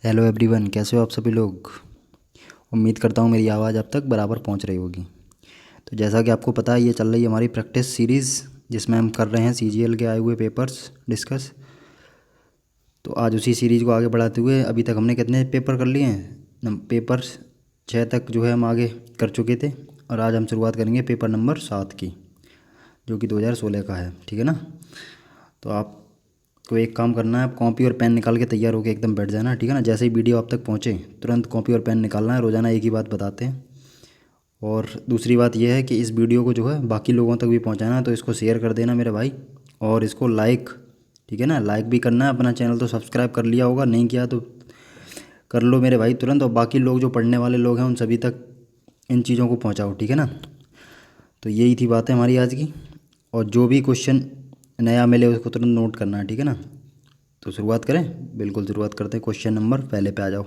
Hello everyone, कैसे हो आप सभी लोग। उम्मीद करता हूँ मेरी आवाज़ अब तक बराबर पहुँच रही होगी। तो जैसा कि आपको पता है, ये चल रही है हमारी प्रैक्टिस सीरीज़, जिसमें हम कर रहे हैं सीजीएल के आए हुए पेपर्स डिस्कस। तो आज उसी सीरीज़ को आगे बढ़ाते हुए अभी तक हमने कितने पेपर कर लिए हैं, पेपर्स 6 तक जो है हम आगे कर चुके थे। और आज हम शुरुआत करेंगे पेपर नंबर 7 की, जो कि 2016 का है। ठीक है ना। तो आपको एक काम करना है, आप कॉपी और पेन निकाल के तैयार होकर एकदम बैठ जाना। ठीक है ना। जैसे ही वीडियो आप तक पहुँचे तुरंत कॉपी और पेन निकालना है। रोज़ाना एक ही बात बताते हैं। और दूसरी बात यह है कि इस वीडियो को जो है बाकी लोगों तक भी पहुँचाना है, तो इसको शेयर कर देना मेरे भाई। और इसको लाइक, ठीक है ना, लाइक भी करना है। अपना चैनल तो सब्सक्राइब कर लिया होगा, नहीं किया तो कर लो मेरे भाई तुरंत। और बाकी लोग जो पढ़ने वाले लोग हैं उन सभी तक इन चीज़ों को पहुँचाओ। ठीक है ना। तो यही थी बातें हमारी आज की। और जो भी क्वेश्चन नया मिले उसको तुरंत नोट करना है। ठीक है ना। तो शुरुआत करें। बिल्कुल शुरुआत करते हैं। क्वेश्चन नंबर पहले पे आ जाओ।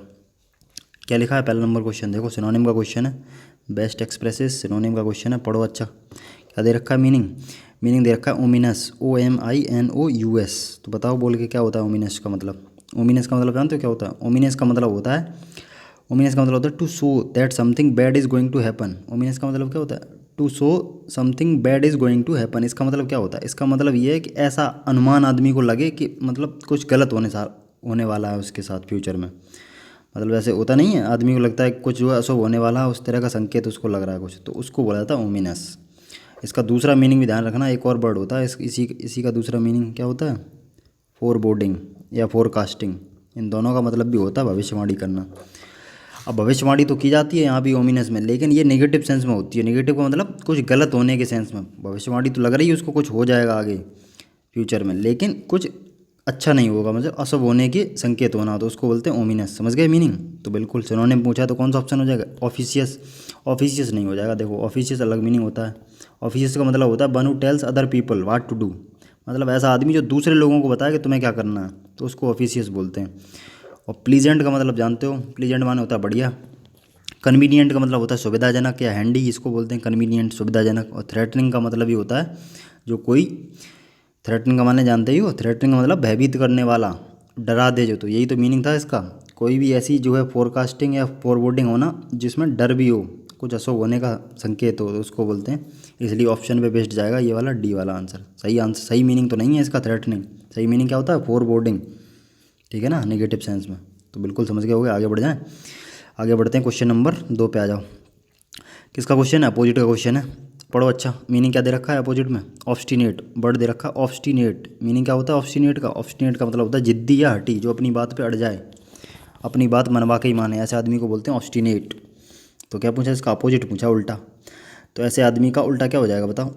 क्या लिखा है पहला नंबर क्वेश्चन, देखो सिनोनिम का क्वेश्चन है। बेस्ट एक्सप्रेसेस सिनोनिम का क्वेश्चन है, पढ़ो अच्छा। क्या दे रखा है मीनिंग, मीनिंग दे रखा है ओमिनस, OMINOUS। तो बताओ बोल के क्या होता है ओमिनस का मतलब। ओमिनस का मतलब जानते हो क्या होता है। ओमिनस का मतलब होता है, ओमिनस का मतलब होता है to show that something bad is going to happen. Ominous का मतलब क्या होता है, to show something bad is going to happen. इसका मतलब क्या होता है, इसका मतलब ये है कि ऐसा अनुमान आदमी को लगे कि मतलब कुछ गलत होने वाला है उसके साथ फ्यूचर में। मतलब ऐसे होता नहीं है, आदमी को लगता है कुछ जो है अशुभ होने वाला है, उस तरह का संकेत उसको लग रहा है कुछ, तो उसको बोला जाता है ओमिनस। इसका दूसरा मीनिंग भी ध्यान रखना, एक और वर्ड होता है इसी का दूसरा मीनिंग क्या होता है, फोरबोर्डिंग या फोरकास्टिंग। इन दोनों का मतलब भी होता है भविष्यवाणी करना। अब भविष्यवाणी तो की जाती है यहाँ भी ओमिनस में, लेकिन ये नेगेटिव सेंस में होती है। नेगेटिव का मतलब कुछ गलत होने के सेंस में। भविष्यवाणी तो लग रही है उसको कुछ हो जाएगा आगे फ्यूचर में, लेकिन कुछ अच्छा नहीं होगा, मतलब अशुभ होने के संकेत होना, तो उसको बोलते हैं ओमिनस। समझ गए मीनिंग। तो बिल्कुल सिनोनिम पूछा तो कौन सा ऑप्शन हो जाएगा, ऑफिशियस। ऑफिशियस नहीं हो जाएगा, देखो ऑफिशियस अलग मीनिंग होता है। ऑफिशियस का मतलब होता है one who tells other people what to do. मतलब ऐसा आदमी जो दूसरे लोगों को बताए कि तुम्हें क्या करना है, तो उसको ऑफिशियस बोलते हैं। और प्लीजेंट का मतलब जानते हो, प्लीजेंट माने होता है बढ़िया। कन्वीनियंट का मतलब होता है सुविधाजनक या हैंडी, इसको बोलते हैं कन्वीनियंट, सुविधाजनक। और थ्रेटनिंग का मतलब ये होता है जो कोई, थ्रेटनिंग का माने जानते ही हो, थ्रेटनिंग का मतलब भयभीत करने वाला, डरा दे जो, तो यही तो मीनिंग था इसका। कोई भी ऐसी जो है फोरकास्टिंग या फॉरवर्डिंग होना जिसमें डर भी हो, कुछ अशुभ होने का संकेत हो, तो उसको बोलते हैं। इसलिए ऑप्शन पे बेस्ट जाएगा ये वाला डी वाला आंसर। सही आंसर, सही मीनिंग तो नहीं है इसका थ्रेटनिंग। सही मीनिंग क्या होता है, फॉरवर्डिंग। ठीक है ना, नेगेटिव सेंस में। तो बिल्कुल समझ गए होगे, आगे बढ़ जाएं। आगे बढ़ते हैं, क्वेश्चन नंबर 2 पे आ जाओ। किसका क्वेश्चन है, अपोजिट का क्वेश्चन है। पढ़ो अच्छा। मीनिंग क्या दे रखा है अपोजिट में, ऑब्स्टिनेट। वर्ड दे रखा है ऑब्स्टिनेट। मीनिंग क्या होता है ऑब्स्टिनेट का, ऑब्स्टिनेट का मतलब होता है जिद्दी या हठी, जो अपनी बात पे अड़ जाए, अपनी बात मनवा के ही माने, ऐसे आदमी को बोलते हैं ऑब्स्टिनेट। तो क्या पूछा, इसका अपोजिट पूछा, उल्टा। तो ऐसे आदमी का उल्टा क्या हो जाएगा बताओ।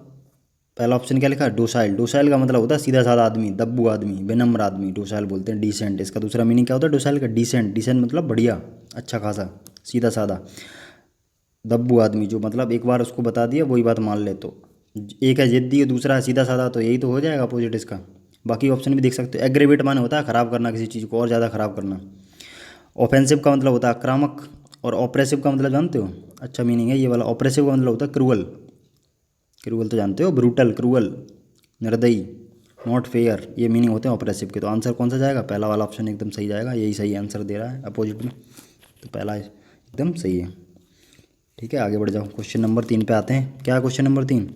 पहला ऑप्शन क्या लिखा है, डोसाइल। डोसाइल का मतलब होता है सीधा साधा आदमी, दब्बू आदमी, विनम्र आदमी, डोसाइल बोलते हैं। डिसेंट, इसका दूसरा मीनिंग क्या होता है डोसाइल का, डिसेंट। डिसेंट मतलब बढ़िया, अच्छा खासा, सीधा साधा। दब्बू आदमी जो मतलब एक बार उसको बता दिया वही बात मान ले, तो एक है जिद्दी और दूसरा है सीधा साधा, तो यही तो हो जाएगा अपोजिट इसका। बाकी ऑप्शन भी देख सकते हो। एग्रेवेट माने होता है ख़राब करना, किसी चीज़ को और ज़्यादा ख़राब करना। ऑफेंसिव का मतलब होता है आक्रामक। और ऑपरेसिव का मतलब जानते हो, अच्छा मीनिंग है ये वाला। ऑपरेसिव का मतलब होता है क्रूअल। क्रूअल तो जानते हो, ब्रूटल, क्रूअल, निर्दयी, नॉट फेयर, ये मीनिंग होते हैं ऑपरेसिव के। तो आंसर कौन सा जाएगा, पहला वाला ऑप्शन एकदम सही जाएगा, यही सही आंसर दे रहा है अपोजिट में, तो पहला एकदम सही है। ठीक है, आगे बढ़ जाओ। क्वेश्चन नंबर 3 पे आते हैं। क्या क्वेश्चन नंबर 3,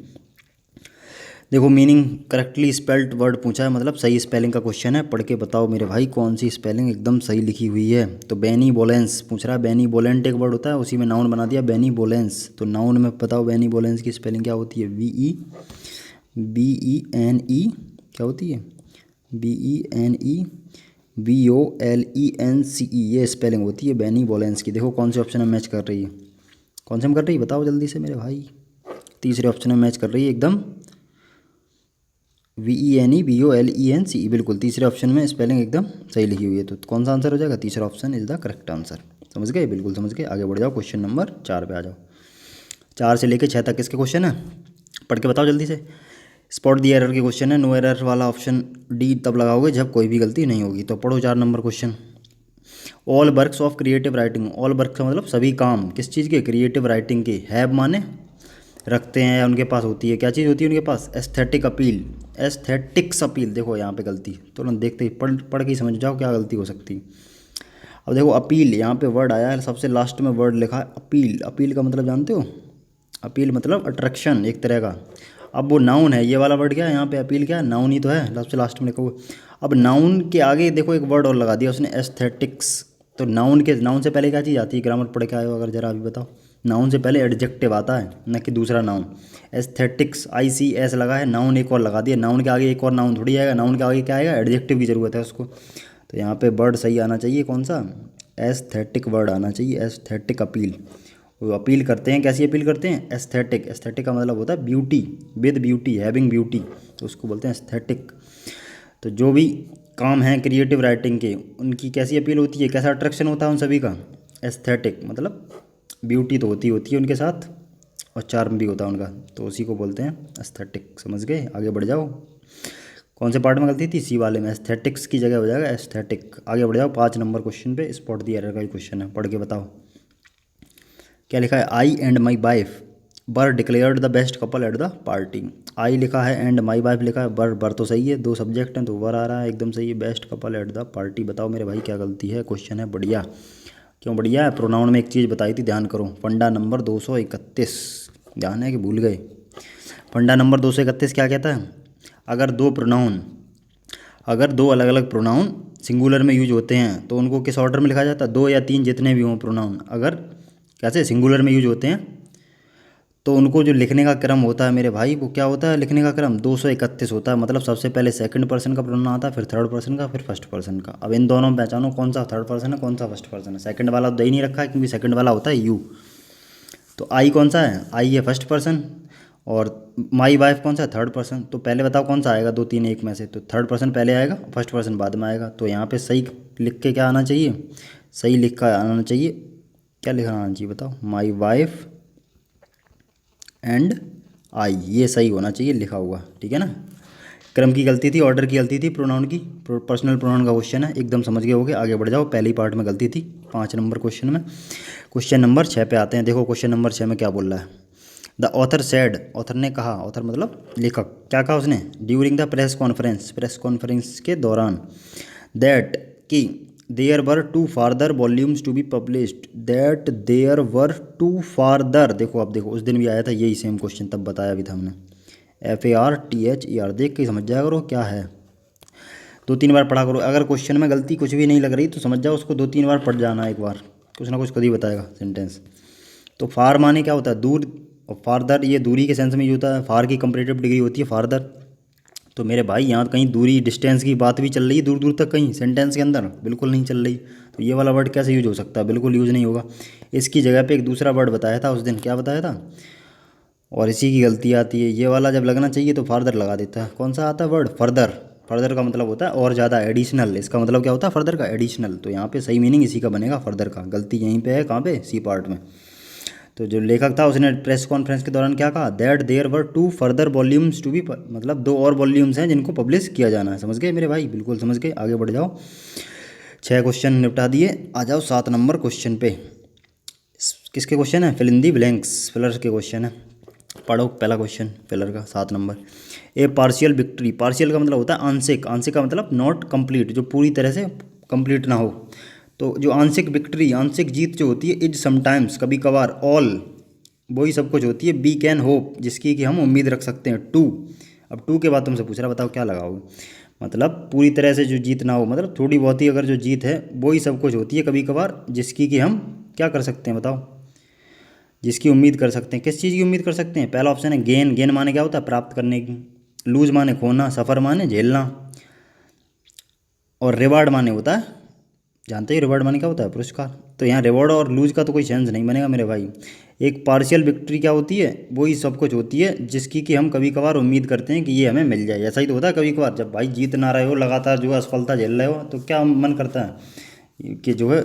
देखो मीनिंग करेक्टली स्पेल्ड वर्ड पूछा है, मतलब सही स्पेलिंग का क्वेश्चन है। पढ़ के बताओ मेरे भाई कौन सी स्पेलिंग एकदम सही लिखी हुई है। तो बेनीवोलेंस पूछ रहा है। बेनीवोलेंट एक वर्ड होता है, उसी में नाउन बना दिया बेनीवोलेंस। तो नाउन में बताओ बेनीवोलेंस की स्पेलिंग क्या होती है, BENE क्या होती है, BENEVOLENCE, ये स्पेलिंग होती है बेनीवोलेंस की। देखो कौन से ऑप्शन में मैच कर रही है, कौन से में कर रही है बताओ जल्दी से मेरे भाई। तीसरे ऑप्शन में मैच कर रही है एकदम, VENEVOLENCE, बिल्कुल तीसरे ऑप्शन में स्पेलिंग एकदम सही लिखी हुई है। तो कौन सा आंसर हो जाएगा, तीसरा option is the correct answer. समझ गए, बिल्कुल समझ गए। आगे बढ़ जाओ, क्वेश्चन नंबर 4 पे आ जाओ। 4 से लेकर 6 तक किसके क्वेश्चन है, पढ़ के बताओ जल्दी से। स्पॉट दी एरर के क्वेश्चन है। नो एरर वाला ऑप्शन डी तब लगाओगे जब कोई भी गलती नहीं होगी। तो पढ़ो 4 number question. All works of creative writing. All work का मतलब सभी काम, किस चीज़ के, क्रिएटिव राइटिंग के। हैव माने रखते हैं या उनके पास होती है, क्या चीज़ होती है उनके पास, एस्थेटिक अपील, एस्थेटिक्स अपील। देखो यहाँ पे गलती तुरंत देखते ही पढ़ पढ़ के ही समझ जाओ क्या गलती हो सकती है। अब देखो अपील, यहाँ पे वर्ड आया है, सबसे लास्ट में वर्ड लिखा है अपील। अपील का मतलब जानते हो? अपील मतलब अट्रैक्शन एक तरह का। अब वो नाउन है, ये वाला वर्ड क्या है यहाँ पे? अपील क्या है? नाउन ही तो है, सबसे लास्ट में लिखा हुआ। अब नाउन के आगे देखो एक वर्ड और लगा दिया उसने, एस्थेटिक्स। तो नाउन से पहले क्या चीज़ आती है? ग्रामर पढ़ के आए हो अगर, जरा अभी बताओ। नाउन से पहले एडजेक्टिव आता है, न कि दूसरा नाउन। एस्थेटिक्स, ICS लगा है, नाउन एक और लगा दिया। नाउन के आगे एक और नाउन थोड़ी आएगा, नाउन के आगे क्या आएगा? एडजेक्टिव की ज़रूरत है उसको। तो यहाँ पे वर्ड सही आना चाहिए, कौन सा? एस्थेटिक वर्ड आना चाहिए, एस्थेटिक अपील। वो अपील करते हैं, कैसी अपील करते हैं? एस्थेटिक। एस्थेटिक का मतलब होता है beauty, with beauty, having beauty, तो उसको बोलते हैं एस्थेटिक। तो जो भी काम हैं क्रिएटिव राइटिंग के, उनकी कैसी अपील होती है, कैसा अट्रैक्शन होता है उन सभी का? एस्थेटिक, मतलब ब्यूटी तो होती है उनके साथ, और चार्म भी होता है उनका, तो उसी को बोलते हैं एस्थेटिक। समझ गए? आगे बढ़ जाओ। कौन से पार्ट में गलती थी? सी वाले में। एस्थेटिक्स की जगह हो जाएगा एस्थेटिक। आगे बढ़ जाओ, 5 नंबर क्वेश्चन पे स्पॉट द एरर का ही क्वेश्चन है, पढ़ के बताओ क्या लिखा है। I and my wife were declared the best couple at the party. I लिखा है एंड माई वाइफ लिखा है, बर तो सही है, 2 सब्जेक्ट हैं तो वर आ रहा है, एकदम सही है। Best couple at the party, बताओ मेरे भाई क्या गलती है? क्वेश्चन है बढ़िया। क्यों बढ़िया है? प्रोनाउन में एक चीज़ बताई थी, ध्यान करो। फंडा नंबर 231, ध्यान है कि भूल गए? फंडा नंबर 231 क्या कहता है? अगर दो अलग अलग प्रोनाउन सिंगुलर में यूज होते हैं तो उनको किस ऑर्डर में लिखा जाता है? 2 या 3 जितने भी हों प्रोनाउन, अगर कैसे सिंगुलर में यूज होते हैं तो उनको जो लिखने का क्रम होता है मेरे भाई, वो क्या होता है? लिखने का क्रम 231 होता है। मतलब सबसे पहले सेकंड पर्सन का प्रोनाउन आता है, फिर थर्ड पर्सन का, फिर फर्स्ट पर्सन का। अब इन दोनों में पहचानो कौन सा थर्ड पर्सन है, कौन सा फर्स्ट पर्सन है। सेकंड वाला तो दे ही नहीं रखा है, क्योंकि सेकंड वाला होता है यू। तो आई कौन सा है? आई है फर्स्ट पर्सन, और माई वाइफ कौन सा है? Third person. तो पहले बताओ कौन सा आएगा 2 3 1 में से? तो थर्ड पर्सन पहले आएगा, फर्स्ट पर्सन बाद में आएगा। तो यहाँ पे सही लिख के क्या आना चाहिए? सही लिख कर आना चाहिए। क्या लिखना आना चाहिए बताओ? माई वाइफ एंड आई, ये सही होना चाहिए लिखा हुआ, ठीक है ना। क्रम की गलती थी, ऑर्डर की गलती थी, प्रोनाउन की। पर्सनल प्रोनाउन का क्वेश्चन है, एकदम समझ गए होगे। आगे बढ़ जाओ, पहली पार्ट में गलती थी 5 नंबर क्वेश्चन में। क्वेश्चन नंबर 6 पे आते हैं। देखो क्वेश्चन नंबर 6 में क्या बोल रहा है। द ऑथर सेड, ऑथर ने कहा, ऑथर मतलब लेखक, क्या कहा उसने? ड्यूरिंग द प्रेस कॉन्फ्रेंस के दौरान, दैट कि there were 2 farther volumes to be published, that there were 2 farther. देखो अब देखो, उस दिन भी आया था यही सेम क्वेश्चन, तब बताया भी था हमने। FARTHER, देख के समझ जाया करो क्या है, 2 3 बार पढ़ा करो। अगर क्वेश्चन में गलती कुछ भी नहीं लग रही तो समझ जाओ, उसको 2 3 बार पढ़ जाना, एक बार कुछ ना कुछ खुद ही बताएगा सेंटेंस। तो फार माने क्या होता है? दूर, और फार्दर ये दूरी के सेंस में यूज होता है। फार की कंपैरेटिव डिग्री होती है फार्दर। तो मेरे भाई यहाँ कहीं दूरी डिस्टेंस की बात भी चल रही है, दूर दूर तक कहीं सेंटेंस के अंदर बिल्कुल नहीं चल रही। तो ये वाला वर्ड कैसे यूज हो सकता है? बिल्कुल यूज नहीं होगा। इसकी जगह पे एक दूसरा वर्ड बताया था उस दिन, क्या बताया था? और इसी की गलती आती है। ये वाला जब लगना चाहिए तो फार्दर लगा देता है। कौन सा आता है वर्ड? फर्दर। फर्दर का मतलब होता है और ज़्यादा, एडिशनल। इसका मतलब क्या होता है फर्दर का? एडिशनल। तो यहाँ पे सही मीनिंग इसी का बनेगा, फर्दर का। गलती यहीं पे है, कहाँ पे? सी पार्ट में। तो जो लेखक था उसने प्रेस कॉन्फ्रेंस के दौरान क्या कहा? That there were 2 further volumes to be, मतलब 2 और वॉल्यूम्स हैं जिनको पब्लिश किया जाना है। समझ गए मेरे भाई? बिल्कुल समझ गए। आगे बढ़ जाओ, 6 क्वेश्चन निपटा दिए। आ जाओ 7 नंबर क्वेश्चन पे। किसके क्वेश्चन है? Fill in the blanks, filler के क्वेश्चन है। पढ़ो पहला क्वेश्चन फिलर का, 7 number. A partial victory, partial का मतलब होता है आंशिक, आंशिक का मतलब नॉट कंप्लीट, जो पूरी तरह से कंप्लीट ना हो। तो जो आंशिक विक्ट्री, आंशिक जीत जो होती है, इज समटाइम्स, कभी कभार, ऑल वही सब कुछ होती है, बी कैन होप, जिसकी कि हम उम्मीद रख सकते हैं, टू। अब टू के बाद तुमसे पूछ रहा, बताओ क्या लगाओगे? मतलब पूरी तरह से जो जीत ना हो, मतलब थोड़ी बहुत ही अगर जो जीत है वही सब कुछ होती है, कभी कभार, जिसकी कि हम क्या कर सकते हैं बताओ? जिसकी उम्मीद कर सकते हैं। किस चीज़ की उम्मीद कर सकते हैं? पहला ऑप्शन है गेन। गेन माने क्या होता है? प्राप्त करने की। लूज माने खोना, सफ़र माने झेलना, और रिवार्ड माने होता है, जानते ही रिवार्ड माने क्या होता है? पुरस्कार। तो यहाँ रिवॉर्ड और लूज का तो कोई सेंस नहीं बनेगा मेरे भाई। एक पार्शियल विक्ट्री क्या होती है? वही सब कुछ होती है जिसकी कि हम कभी कभार उम्मीद करते हैं कि ये हमें मिल जाए। ऐसा ही तो होता है कभी कभार, जब भाई जीत ना रहे हो, लगातार जो है असफलता झेल रहे हो, तो क्या मन करता है कि जो है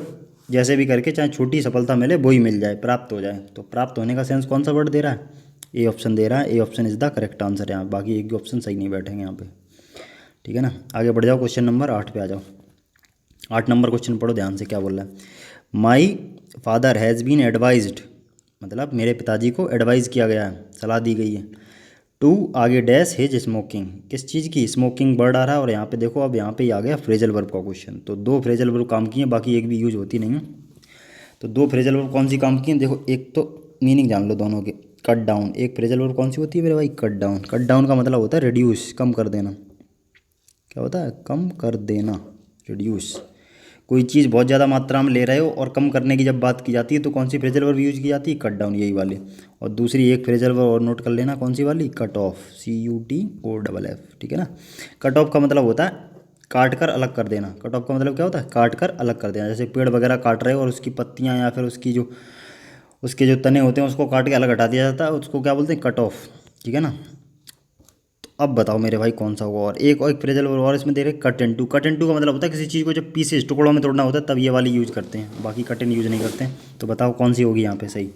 जैसे भी करके चाहे छोटी सफलता मिले वही मिल जाए, प्राप्त हो जाए। तो प्राप्त होने का सेंस कौन सा वर्ड दे रहा है? ए ऑप्शन दे रहा है। A option is the correct answer. यहाँ बाकी एक भी ऑप्शन सही नहीं बैठेंगे यहाँ पे, ठीक है ना। आगे बढ़ जाओ, क्वेश्चन नंबर 8 पे आ जाओ। 8 नंबर क्वेश्चन पढ़ो ध्यान से, क्या बोल रहा है। My father has been advised, मतलब मेरे पिताजी को एडवाइज़ किया गया है, सलाह दी गई है, टू आगे डैश हिज स्मोकिंग, किस चीज़ की, स्मोकिंग वर्ड आ रहा है और यहाँ पे देखो अब यहाँ पे ही आ गया फ्रेजल वर्ब का क्वेश्चन। तो दो फ्रेजल वर्ब काम किए, बाकी एक भी यूज होती नहीं है। तो दो फ्रेजल वर्ब कौन सी काम की है, देखो एक तो मीनिंग जान लो दोनों के। कट डाउन, एक फ्रेजल वर्ब कौन सी होती है मेरे भाई, कट डाउन। कट डाउन का मतलब होता है रिड्यूस, कम कर देना। क्या होता है, कम कर देना, रिड्यूस। कोई चीज़ बहुत ज़्यादा मात्रा में ले रहे हो और कम करने की जब बात की जाती है तो कौन सी फ्रेजल वर्ब यूज की जाती है, कट डाउन, यही वाली। और दूसरी एक फ्रेजल वर्ब और नोट कर लेना, कौन सी वाली, कट ऑफ, CUTOFF, ठीक है ना। कट ऑफ का मतलब होता है काट कर अलग कर देना। कट ऑफ का मतलब क्या होता है, काट कर अलग कर देना। जैसे पेड़ वगैरह काट रहे हो और उसकी पत्तियाँ या फिर उसके जो तने होते हैं उसको काट के अलग हटा दिया जाता है, उसको क्या बोलते हैं, कट ऑफ, ठीक है ना। अब बताओ मेरे भाई कौन सा होगा। और एक फ्रेजल वर्ब और इसमें दे रहे, cut into. Cut into का मतलब होता है किसी चीज़ को जब पीसेस, टुकड़ों में तोड़ना होता है तब ये वाली यूज़ करते हैं, बाकी कट इन यूज़ नहीं करते हैं। तो बताओ कौन सी होगी यहाँ पे सही।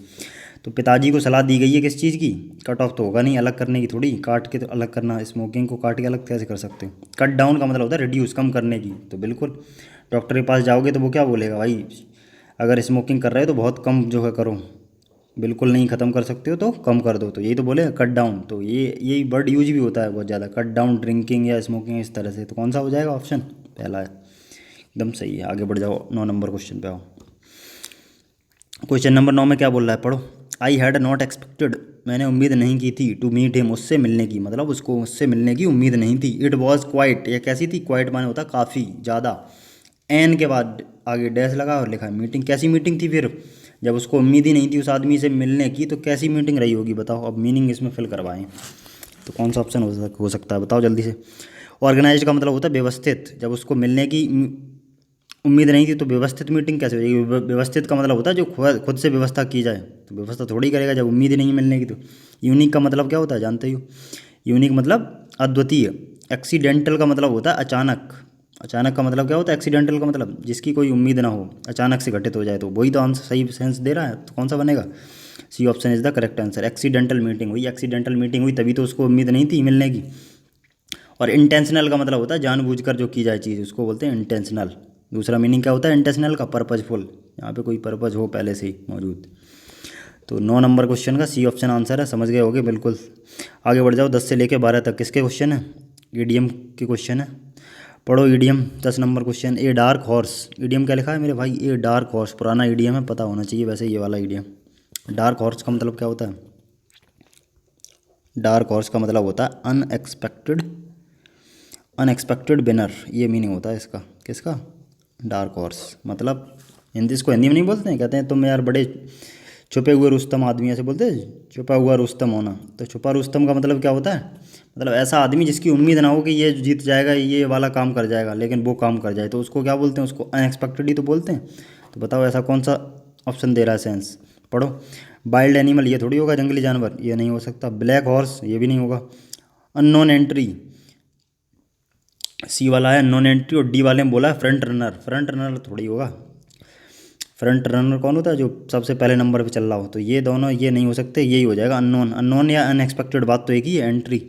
तो पिताजी को सलाह दी गई है किस चीज़ की, कट ऑफ तो होगा नहीं, अलग करने की थोड़ी, काट के तो अलग करना, स्मोकिंग को काट के अलग कैसे कर सकते हो। कट डाउन का मतलब होता है रिड्यूस, कम करने की। तो बिल्कुल डॉक्टर के पास जाओगे तो वो क्या बोलेगा भाई, अगर स्मोकिंग कर रहे हो तो बहुत कम जो है करो, बिल्कुल नहीं ख़त्म कर सकते हो तो कम कर दो। तो यही तो बोले कट डाउन। तो ये यही वर्ड यूज भी होता है बहुत ज़्यादा, कट डाउन ड्रिंकिंग या स्मोकिंग इस तरह से। तो कौन सा हो जाएगा, ऑप्शन पहला है, एकदम सही है। आगे बढ़ जाओ, 9 नंबर क्वेश्चन पे आओ। क्वेश्चन नंबर 9 में क्या बोल रहा है, पढ़ो। आई हैड नॉट एक्सपेक्टेड, मैंने उम्मीद नहीं की थी, टू मीट हिम, उससे मिलने की, मतलब उसको उससे मिलने की उम्मीद नहीं थी। इट वॉज क्वाइट, ये कैसी थी, क्वाइट माने होता काफ़ी ज़्यादा। एन के बाद आगे डैश लगा और लिखा है मीटिंग। कैसी मीटिंग थी फिर, जब उसको उम्मीद ही नहीं थी उस आदमी से मिलने की तो कैसी मीटिंग रही होगी बताओ। अब मीनिंग इसमें फिल करवाएं तो कौन सा ऑप्शन हो सकता है, बताओ जल्दी से। ऑर्गेनाइज्ड का मतलब होता है व्यवस्थित, जब उसको मिलने की उम्मीद नहीं थी तो व्यवस्थित मीटिंग कैसे होगी। व्यवस्थित का मतलब होता है जो खुद से व्यवस्था की जाए, तो व्यवस्था थोड़ी करेगा जब उम्मीद ही नहीं मिलने की। तो यूनिक का मतलब क्या होता है जानते ही हो, यूनिक मतलब अद्वितीय। एक्सीडेंटल का मतलब होता है अचानक। अचानक का मतलब क्या होता है, एक्सीडेंटल का मतलब जिसकी कोई उम्मीद ना हो, अचानक से घटित हो जाए। तो वही तो आंसर सही सेंस दे रहा है, तो कौन सा बनेगा, C option is the correct answer. Accidental meeting हुई, एक्सीडेंटल मीटिंग हुई तभी तो उसको उम्मीद नहीं थी मिलने की। और इंटेंशनल का मतलब होता है जानबूझकर जो की जाए चीज़, उसको बोलते हैं इंटेंशनल। दूसरा मीनिंग क्या होता है इंटेंशनल का, पर्पजफुल, यहाँ पे कोई पर्पज हो पहले से ही मौजूद। तो 9 नंबर क्वेश्चन का सी ऑप्शन आंसर है, समझ गए होगे बिल्कुल। आगे बढ़ जाओ, 10 से लेकर 12 तक किसके क्वेश्चन है, ईडीएम के क्वेश्चन है। पढ़ो EDM, 10 number question. A dark horse, EDM क्या लिखा है मेरे भाई, ए डार्क हॉर्स, पुराना ईडीएम है, पता होना चाहिए वैसे ये वाला ईडीएम। डार्क हॉर्स का मतलब क्या होता है, डार्क हॉर्स का मतलब होता है अनएक्सपेक्टेड, अनएक्सपेक्टेड विनर, ये मीनिंग होता है इसका। किसका, डार्क हॉर्स। मतलब हिंदी, इसको हिंदी में नहीं बोलते हैं, कहते हैं तुम यार बड़े छुपे हुए रुस्तम आदमी, ऐसे बोलते हैं, छुपा हुआ रुस्तम होना। तो छुपा रुस्तम का मतलब क्या होता है, मतलब ऐसा आदमी जिसकी उम्मीद ना हो कि ये जीत जाएगा, ये वाला काम कर जाएगा, लेकिन वो काम कर जाए, तो उसको क्या बोलते हैं, उसको अनएक्सपेक्टेड ही तो बोलते हैं। तो बताओ ऐसा कौन सा ऑप्शन दे रहा है सेंस। पढ़ो। वाइल्ड एनिमल, ये थोड़ी होगा जंगली जानवर, ये नहीं हो सकता। ब्लैक हॉर्स, ये भी नहीं होगा। अननोन एंट्री, सी वाला है नॉन एंट्री, और डी वाले में बोला है फ्रंट रनर, फ्रंट रनर थोड़ी होगा। फ्रंट रनर कौन होता है, जो सबसे पहले नंबर पे चल रहा हो। तो ये दोनों ये नहीं हो सकते, यही हो जाएगा अननोन। अननोन या अनएक्सपेक्टेड बात तो एक ही है, एंट्री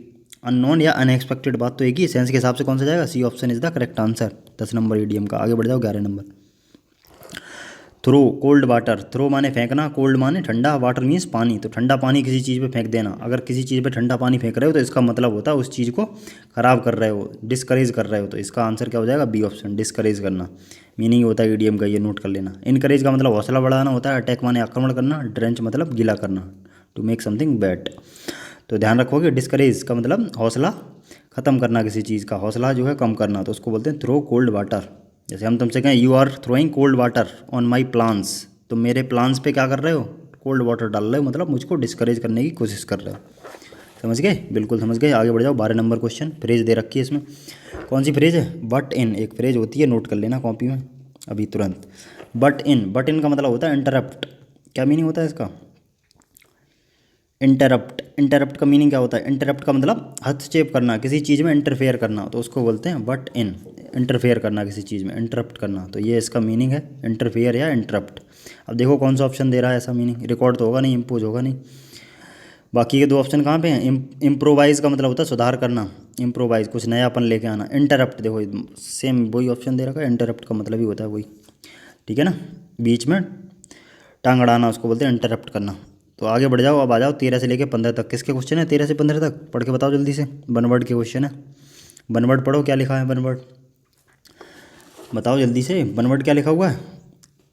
अननोन या अनएक्सपेक्टेड बात तो एक ही, सेंस के हिसाब से कौन सा जाएगा, C option is the correct answer. 10 number EDM का। आगे बढ़ जाओ, 11 number. Throw cold water, throw माने फेंकना, कोल्ड माने ठंडा, वाटर मीन्स पानी। तो ठंडा पानी किसी चीज़ पे फेंक देना, अगर किसी चीज़ पे ठंडा पानी फेंक रहे हो तो इसका मतलब होता है उस चीज़ को ख़राब कर रहे हो, डिस्करेज कर रहे हो। तो इसका आंसर क्या हो जाएगा, बी ऑप्शन, डिस्करेज करना। मीनिंग होता है ईडीएम का, ये नोट कर लेना। इनकरेज का मतलब हौसला बढ़ाना होता है, अटैक माने आक्रमण करना, ड्रेंच मतलब गीला करना, टू मेक समथिंग बैड। तो ध्यान रखोगे, डिस्करेज का मतलब हौसला ख़त्म करना, किसी चीज़ का हौसला जो है कम करना, तो उसको बोलते हैं थ्रो कोल्ड वाटर। जैसे हम तुमसे कहें you are throwing cold water on my plans, तो मेरे प्लान्स पे क्या कर रहे हो, कोल्ड वाटर डाल रहे हो, मतलब मुझको डिस्करेज करने की कोशिश कर रहे हो। समझ गए, बिल्कुल समझ गए। आगे बढ़ जाओ, 12 नंबर क्वेश्चन। फ्रेज दे रखी है इसमें, कौन सी फ्रेज है, बट इन, एक फ्रेज होती है, नोट कर लेना कॉपी में अभी तुरंत। बट इन, बट इन का मतलब होता है इंटरप्ट। क्या मीनिंग होता है इसका, इंटरप्ट। इंटरप्ट का मीनिंग क्या होता है, इंटरप्ट का मतलब हस्तक्षेप करना, किसी चीज़ में इंटरफेयर करना, तो उसको बोलते हैं बट इन। इंटरफेयर करना किसी चीज़ में, इंटरप्ट करना, तो ये इसका मीनिंग है, इंटरफेयर या इंटरप्ट। अब देखो कौन सा ऑप्शन दे रहा है ऐसा मीनिंग, रिकॉर्ड तो होगा नहीं, इम्पोज होगा नहीं। बाकी के दो ऑप्शन कहाँ पे हैं, इम्प्रोवाइज़ का मतलब होता है सुधार करना, इम्प्रोवाइज़ कुछ नयापन लेके आना। इंटरप्ट देखो सेम वही ऑप्शन दे रखा है, इंटरप्ट का मतलब ही होता है वही, ठीक है ना, बीच में टांग अड़ाना, उसको बोलते हैं इंटरप्ट करना। तो आगे बढ़ जाओ, अब आ जाओ 13 से लेके 15 तक। किसके क्वेश्चन है 13 से 15 तक? पढ़ के बताओ जल्दी से। वन वर्ड के क्वेश्चन है। वन वर्ड पढ़ो, क्या लिखा है वन वर्ड, बताओ जल्दी से। वन वर्ड क्या लिखा हुआ है?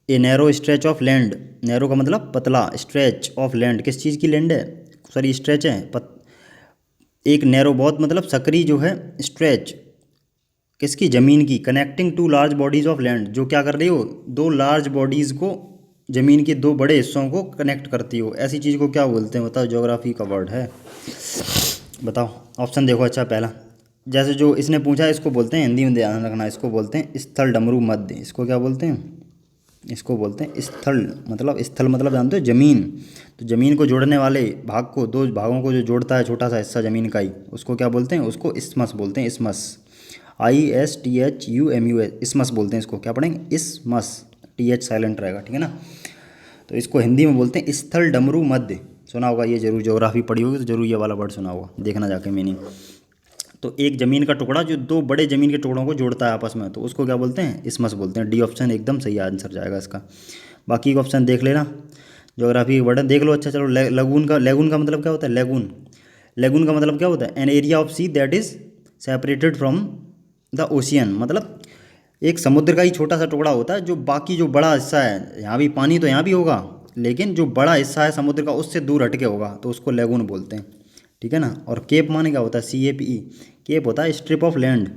A narrow stretch of land. Narrow का मतलब पतला, स्ट्रेच ऑफ लैंड किस चीज़ की लैंड है, सॉरी स्ट्रेच है। एक नैरो बहुत मतलब सकरी जो है, स्ट्रेच किसकी, ज़मीन की। Connecting to large bodies of land, जो क्या कर रही हो, दो लार्ज बॉडीज़ को, ज़मीन के दो बड़े हिस्सों को कनेक्ट करती हो, ऐसी चीज़ को क्या बोलते हैं बताओ। ज्योग्राफी का वर्ड है, बताओ। ऑप्शन देखो, अच्छा पहला, जैसे जो इसने पूछा है इसको बोलते हैं, हिंदी में ध्यान रखना, इसको बोलते हैं स्थल डमरू मध्य। इसको क्या बोलते हैं? इसको बोलते हैं स्थल, मतलब स्थल मतलब जानते हो ज़मीन। तो ज़मीन को जोड़ने वाले भाग को, दो भागों को जो जोड़ता है छोटा सा हिस्सा ज़मीन का ही, उसको क्या बोलते हैं? उसको इस्मस बोलते हैं। इस्मस, ISTHUMUS, इस्मस बोलते हैं इसको। क्या पढ़ेंगे? इस्मस, TH साइलेंट रहेगा, ठीक है ना। तो इसको हिंदी में बोलते हैं स्थल डमरू मध्य। सुना होगा ये, जरूर ज्योग्राफी पढ़ी होगी तो जरूर ये वाला वर्ड सुना होगा, देखना जाके मीनिंग। तो एक ज़मीन का टुकड़ा जो दो बड़े ज़मीन के टुकड़ों को जोड़ता है आपस में, तो उसको क्या बोलते हैं? इस्मस बोलते हैं। डी ऑप्शन एकदम सही आंसर जाएगा इसका। बाकी का ऑप्शन देख लेना, ज्योग्राफी के वर्ड देख लो। अच्छा चलो, लेगून का मतलब क्या होता है? लेगून का मतलब क्या होता है? An area of see that is separated from the ocean, मतलब एक समुद्र का ही छोटा सा टुकड़ा होता है, जो बाकी जो बड़ा हिस्सा है, यहाँ भी पानी तो यहाँ भी होगा, लेकिन जो बड़ा हिस्सा है समुद्र का उससे दूर हटके होगा, तो उसको लेगून बोलते हैं, ठीक है ना। और केप माने क्या होता है? CAPE, केप होता है स्ट्रिप ऑफ लैंड,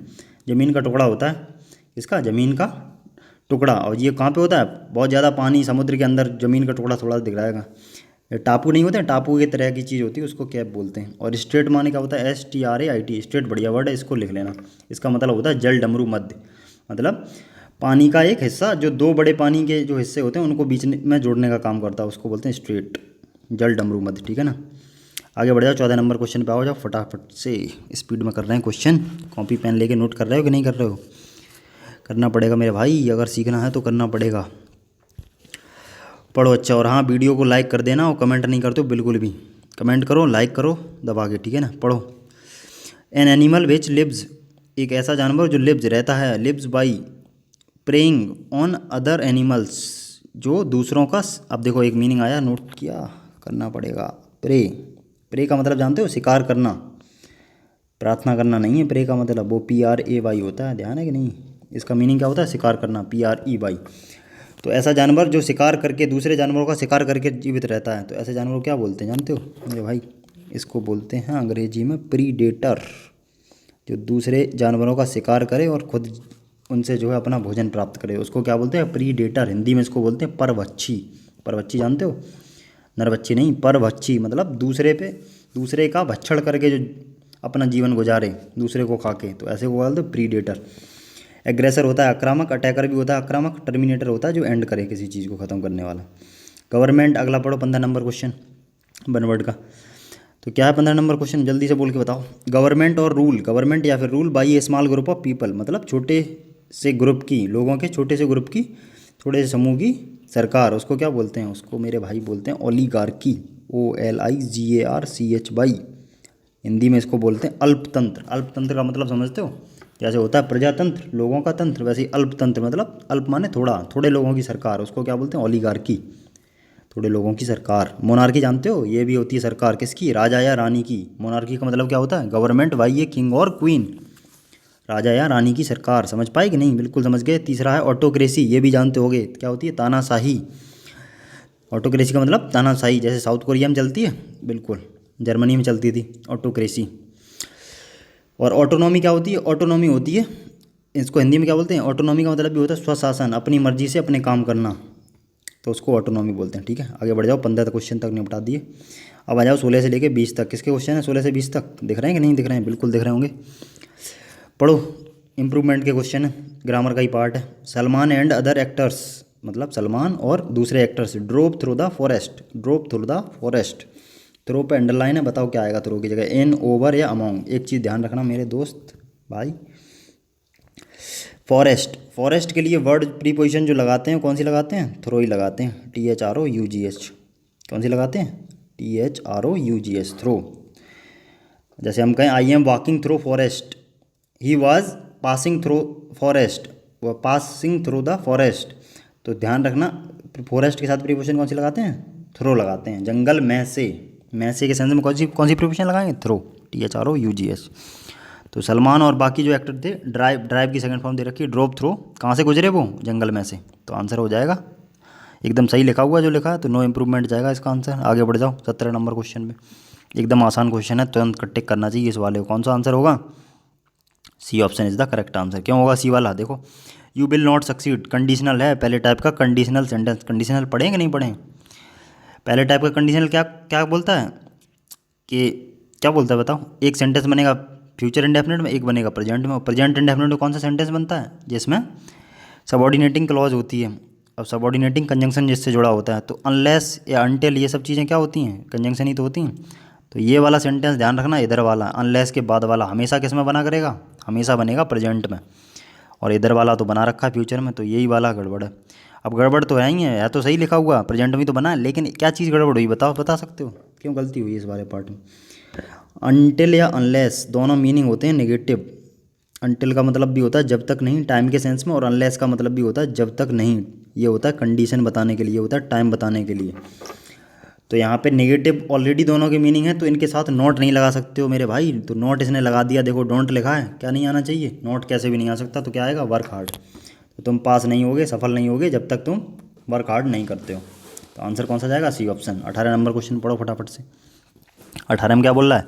ज़मीन का टुकड़ा होता है। इसका ज़मीन का टुकड़ा, और ये कहाँ पे होता है? बहुत ज़्यादा पानी समुद्र के अंदर ज़मीन का टुकड़ा थोड़ा दिख रहेगा। ये टापू नहीं होते, टापू की तरह की चीज़ होती है, उसको कैप बोलते हैं। और स्ट्रेट माने क्या होता है? STRAIT, स्ट्रेट बढ़िया वर्ड है, इसको लिख लेना। इसका मतलब होता है जल डमरू मध्य, मतलब पानी का एक हिस्सा जो दो बड़े पानी के जो हिस्से होते हैं उनको बीच में जोड़ने का काम करता है, उसको बोलते हैं स्ट्रेट, जल डमरू मध्य, ठीक है ना। आगे बढ़ जाओ, 14 नंबर क्वेश्चन पे आओ जाओ, फटाफट से स्पीड में कर रहे हैं क्वेश्चन। कॉपी पेन लेके नोट कर रहे हो कि नहीं कर रहे हो? करना पड़ेगा मेरे भाई, अगर सीखना है तो करना पड़ेगा। पढ़ो अच्छा, और हाँ वीडियो को लाइक कर देना, और कमेंट नहीं करते हो बिल्कुल भी, कमेंट करो, लाइक करो दबा के, ठीक है ना। पढ़ो। एन एनिमल विच लिव्स, एक ऐसा जानवर जो लिव्स रहता है, lives by preying on other animals, जो दूसरों का, अब देखो एक मीनिंग आया, नोट किया, करना पड़ेगा। प्रे का मतलब जानते हो? शिकार करना, प्रार्थना करना नहीं है प्रे का मतलब, वो PRAY होता है, ध्यान है कि नहीं। इसका मीनिंग क्या होता है? शिकार करना, PREY। तो ऐसा जानवर जो शिकार करके, दूसरे जानवरों का शिकार करके जीवित रहता है, तो ऐसे जानवर को क्या बोलते हैं जानते हो मेरे भाई? इसको बोलते हैं अंग्रेजी में प्रीडेटर, जो दूसरे जानवरों का शिकार करे और खुद उनसे जो है अपना भोजन प्राप्त करे, उसको क्या बोलते हैं? प्रीडेटर। हिंदी में इसको बोलते हैं परभक्षी। परभक्षी जानते हो? नरभक्षी नहीं, परभक्षी मतलब दूसरे का भक्षण करके जो अपना जीवन गुजारे दूसरे को खा के, तो ऐसे को बोलते हैं प्रीडेटर। एग्रेसर होता है आक्रामक, अटैकर भी होता है आक्रामक, टर्मिनेटर होता है जो एंड करे किसी चीज़ को ख़त्म करने वाला। गवर्नमेंट, अगला पढ़ो 15 नंबर क्वेश्चन वन वर्ड का। तो क्या है 15 नंबर क्वेश्चन, जल्दी से बोल के बताओ। गवर्नमेंट और रूल, गवर्नमेंट या फिर rule by A small group of people, मतलब छोटे से ग्रुप की, लोगों के छोटे से ग्रुप की, थोड़े से समूह की सरकार, उसको क्या बोलते हैं? उसको मेरे भाई बोलते हैं ओलिगार्की, OLIGARCHY। हिंदी में इसको बोलते हैं अल्पतंत्र। अल्पतंत्र का मतलब समझते हो? जैसे होता है प्रजातंत्र, लोगों का तंत्र, वैसे ही अल्पतंत्र मतलब अल्प माने थोड़ा, थोड़े लोगों की सरकार, उसको क्या बोलते हैं? ओलिगार्की, थोड़े लोगों की सरकार। मोनार्की जानते हो? ये भी होती है सरकार किसकी? राजा या रानी की। मोनार्की का मतलब क्या होता है? गवर्नमेंट बाई ए किंग और क्वीन, राजा या रानी की सरकार। समझ पाए कि नहीं? बिल्कुल समझ गए। तीसरा है ऑटोक्रेसी, ये भी जानते होगे क्या होती है? तानाशाही। ऑटोक्रेसी का मतलब तानाशाही, जैसे साउथ कोरिया में चलती है, बिल्कुल जर्मनी में चलती थी ऑटोक्रेसी। और ऑटोनॉमी क्या होती है? ऑटोनॉमी होती है, इसको हिंदी में क्या बोलते हैं? ऑटोनॉमी का मतलब भी होता है स्वशासन, अपनी मर्जी से अपने काम करना, तो उसको ऑटोनॉमी बोलते हैं, ठीक है। आगे बढ़ जाओ, 15 क्वेश्चन तक निपटा दिए। अब आ जाओ 16 से लेके 20 तक। किसके क्वेश्चन है 16 से 20 तक? दिख रहे हैं कि नहीं दिख रहे हैं? बिल्कुल दिख रहे होंगे। पढ़ो, इम्प्रूवमेंट के क्वेश्चन है, ग्रामर का ही पार्ट है। सलमान एंड अदर एक्टर्स, मतलब सलमान और दूसरे actors, drove through the forest, drove through the forest. Through पे अंडरलाइन है, बताओ क्या आएगा थ्रो की जगह? इन, ओवर या अमोंग। एक चीज़ ध्यान रखना मेरे दोस्त भाई, फॉरेस्ट, फॉरेस्ट के लिए वर्ड प्रीपोजिशन जो लगाते हैं कौन सी लगाते हैं? थ्रो ही लगाते हैं, THROUGH। कौन सी लगाते हैं? THROUGH, through. जैसे हम कहें I am walking through forest, he was passing through forest, वह पासिंग थ्रू द फॉरेस्ट। तो ध्यान रखना फॉरेस्ट के साथ प्रीपोजिशन कौन सी लगाते हैं? थ्रो लगाते हैं। जंगल में से के सेंस में कौन सी प्रिपोजिशन लगाएंगे? Through, THROUGH। तो सलमान और बाकी जो एक्टर थे, ड्राइव की सेकंड फॉर्म दे रखी है ड्रॉप थ्रो, कहाँ से गुजरे वो? जंगल में से। तो आंसर हो जाएगा एकदम सही लिखा हुआ जो लिखा है, तो नो इम्प्रूवमेंट जाएगा इसका आंसर। आगे बढ़ जाओ 17 नंबर क्वेश्चन में, एकदम आसान क्वेश्चन है, तुरंत टिक करना चाहिए इस वाले को। कौन सा आंसर होगा? C option is the correct answer. क्यों होगा सी वाला? देखो, you will not succeed conditional है, पहले टाइप का कंडीशनल सेंटेंस। कंडीशनल पढ़ें कि नहीं पढ़ें? पहले टाइप का कंडीशनल क्या क्या बोलता है कि क्या बोलता है बताओ? एक सेंटेंस बनेगा फ्यूचर इंडेफिनिट में, एक बनेगा प्रेजेंट में। और प्रेजेंट इंडेफिनिट में कौन सा सेंटेंस बनता है? जिसमें सबऑर्डिनेटिंग क्लॉज होती है। अब सबऑर्डिनेटिंग कंजंक्शन जिससे जुड़ा होता है, तो अनलेस या अनटिल ये सब चीज़ें क्या होती हैं? कंजंक्शन ही तो होती हैं। तो ये वाला सेंटेंस ध्यान रखना, इधर वाला अनलेस के बाद वाला हमेशा किस में बना करेगा? हमेशा बनेगा प्रेजेंट में। और इधर वाला तो बना रखा है फ्यूचर में, तो यही वाला गड़बड़ है। अब गड़बड़ तो है ही है तो सही लिखा हुआ, प्रेजेंट में तो बना है, लेकिन क्या चीज़ गड़बड़ हुई बताओ, बता सकते हो क्यों गलती हुई इस वाले पार्ट में? अनटिल या अनलेस दोनों मीनिंग होते हैं नेगेटिव। अनटिल का मतलब भी होता है जब तक नहीं, टाइम के सेंस में, और अनलेस का मतलब भी होता है जब तक नहीं। ये होता है कंडीशन बताने के लिए, होता है टाइम बताने के लिए। तो यहाँ पे नेगेटिव ऑलरेडी दोनों की मीनिंग है, तो इनके साथ नॉट नहीं लगा सकते हो मेरे भाई। तो नॉट इसने लगा दिया, देखो डोंट लिखा है, क्या नहीं आना चाहिए? नॉट कैसे भी नहीं आ सकता, तो क्या आएगा? Work hard. तो तुम पास नहीं होगे, सफल नहीं होगे जब तक तुम वर्क हार्ड नहीं करते हो। तो आंसर कौन सा जाएगा? C option. 18 नंबर क्वेश्चन पढ़ो फटाफट से। 18 में क्या बोल रहा है?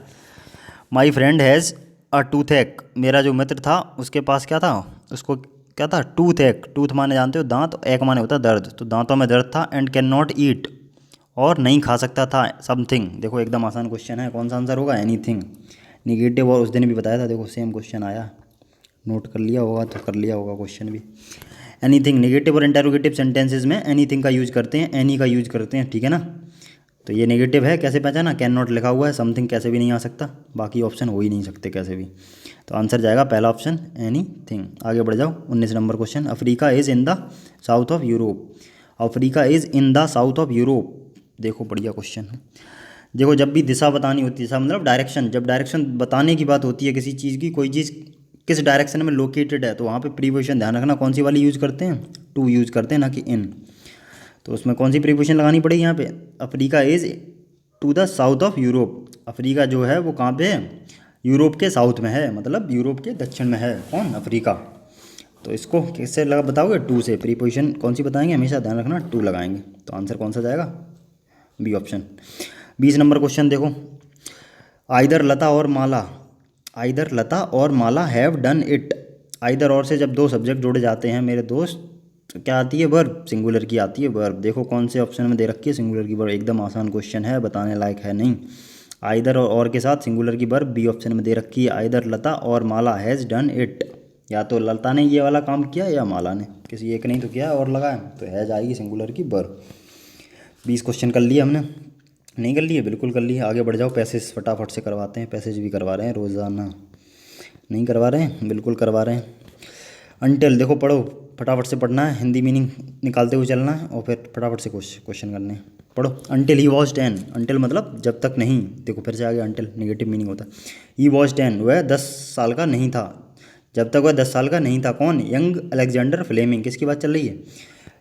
My friend has a tooth एक। मेरा जो मित्र था उसके पास क्या था? उसको क्या था? टूथ एक। टूथ माने जानते हो दांत, एक माने होता है दर्द। तो दांतों में दर्द था। एंड कैन नॉट ईट, और नहीं खा सकता था समथिंग। देखो एकदम आसान क्वेश्चन है, कौन सा आंसर होगा? एनीथिंग। निगेटिव, और उस दिन भी बताया था, देखो सेम क्वेश्चन आया, नोट कर लिया होगा तो कर लिया होगा क्वेश्चन भी। एनीथिंग नेगेटिव और इंटेरोगेटिव सेंटेंसेज में एनीथिंग का यूज करते हैं, एनी का यूज करते हैं, ठीक है ना? तो ये नेगेटिव है, कैसे पहचाना? कैन नॉट लिखा हुआ है, समथिंग कैसे भी नहीं आ सकता, बाकी ऑप्शन हो ही नहीं सकते कैसे भी। तो आंसर जाएगा पहला ऑप्शन, एनीथिंग। आगे बढ़ जाओ 19 number question. Africa is in the south of Europe. Africa is in the south of Europe. देखो बढ़िया क्वेश्चन है। देखो जब भी दिशा बतानी होती है, दिशा मतलब डायरेक्शन, जब डायरेक्शन बताने की बात होती है किसी चीज़ की, कोई चीज़ किस डायरेक्शन में लोकेटेड है, तो वहाँ पे प्रीपोजिशन ध्यान रखना कौन सी वाली यूज़ करते हैं? टू यूज़ करते हैं, ना कि इन। तो उसमें कौन सी प्रीपोजिशन लगानी पड़ेगी यहाँ पे? Africa is to the south of Europe. Africa जो है वो कहाँ पे है? यूरोप के साउथ में है, मतलब यूरोप के दक्षिण में है। कौन? अफ्रीका। तो इसको किससे लगा बताओगे? टू से। प्रीपोजिशन कौन सी बताएंगे? हमेशा ध्यान रखना टू लगाएंगे। तो आंसर कौन सा जाएगा? B option. 20 नंबर क्वेश्चन देखो। आइदर लता और माला, आइदर लता और Mala have done it. Either और से जब दो सब्जेक्ट जोड़े जाते हैं मेरे दोस्त, तो क्या आती है? वर्ब, सिंगुलर की आती है वर्ब। देखो कौन से ऑप्शन में दे रखी है सिंगुलर की वर्ब, एकदम आसान क्वेश्चन है, बताने लायक है नहीं। आइदर और के साथ सिंगुलर की वर्ब बी ऑप्शन में दे रखी है। आइदर लता और माला हैज़ डन इट। या तो लता ने ये वाला काम किया या माला ने, किसी एक नहीं तो किया और लगाया, तो हैज़ आएगी सिंगुलर की वर्ब। 20 क्वेश्चन कर लिए हमने, नहीं कर लिए? बिल्कुल कर लिए। आगे बढ़ जाओ, पैसेज फटाफट से करवाते हैं, पैसेज भी करवा रहे हैं रोज़ाना, नहीं करवा रहे हैं? बिल्कुल करवा रहे हैं। अनटिल देखो पढ़ो, फटाफट से पढ़ना है, हिंदी मीनिंग निकालते हुए चलना है, और फिर फटाफट से क्वेश्चन करने हैं। पढ़ो। Until he was 10। अनटिल मतलब जब तक नहीं। देखो फिर से आ गया अनटिल, नेगेटिव मीनिंग होता है। ही वॉज 10, वह 10 साल का नहीं था। जब तक वह 10 साल का नहीं था। कौन? Young Alexander Fleming. किसकी बात चल रही है?